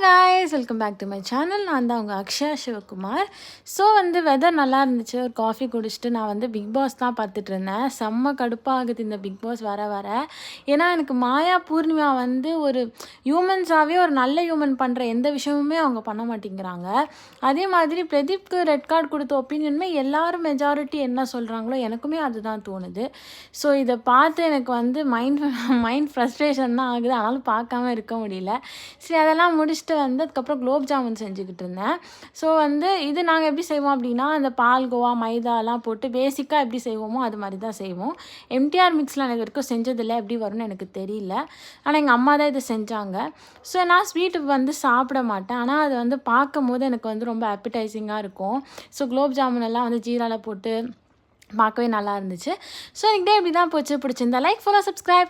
guys, welcome back to my channel. நான் தான் உங்கள் அக்ஷயா சிவகுமார். ஸோ வெதர் நல்லா இருந்துச்சு. ஒரு காஃபி குடிச்சிட்டு நான் பிக் பாஸ் தான் பார்த்துட்டு இருந்தேன். செம்ம கடுப்பாகுது இந்த பிக் பாஸ் வர ஏன்னா எனக்கு மாயா பூர்ணிமா ஒரு ஹியூமன்ஸாகவே ஒரு நல்ல ஹியூமன் பண்ணுற எந்த விஷயமுமே அவங்க பண்ண மாட்டேங்கிறாங்க. அதே மாதிரி பிரதீப்க்கு ரெட் கார்டு கொடுத்த ஒப்பீனியனுமே எல்லாரும் மெஜாரிட்டி என்ன சொல்கிறாங்களோ எனக்குமே அதுதான் தோணுது. ஸோ இதை பார்த்து எனக்கு மைண்ட் ஃப்ரஸ்ட்ரேஷன் தான் ஆகுது. ஆனாலும் பார்க்காம இருக்க முடியல. சரி, அதெல்லாம் முடிச்சுட்டு அதுக்கப்புறம் குலோப் ஜாமுன் செஞ்சுக்கிட்டு இருந்தேன். ஸோ இது நாங்கள் எப்படி செய்வோம் அப்படின்னா, அந்த பால் கோவா மைதாலாம் போட்டு பேசிக்காக எப்படி செய்வோமோ அது மாதிரி தான் செய்வோம். எம்டிஆர் மிக்ஸில் எனக்கு வரைக்கும் செஞ்சதில்லை, எப்படி வரும்னு எனக்கு தெரியல. ஆனால் எங்கள் அம்மா தான் இதை செஞ்சாங்க. ஸோ நான் ஸ்வீட்டு சாப்பிட மாட்டேன். ஆனால் அது பார்க்கும் போது எனக்கு ரொம்ப appetizing-ஆக இருக்கும். ஸோ குலோப் ஜாமுன் எல்லாம் ஜீராவில் போட்டு பார்க்கவே நல்லா இருந்துச்சு. ஸோ எனக்கு இப்படி தான் போச்சு. பிடிச்சிருந்தா லைக், ஃபாலோ, சப்ஸ்கிரைப்.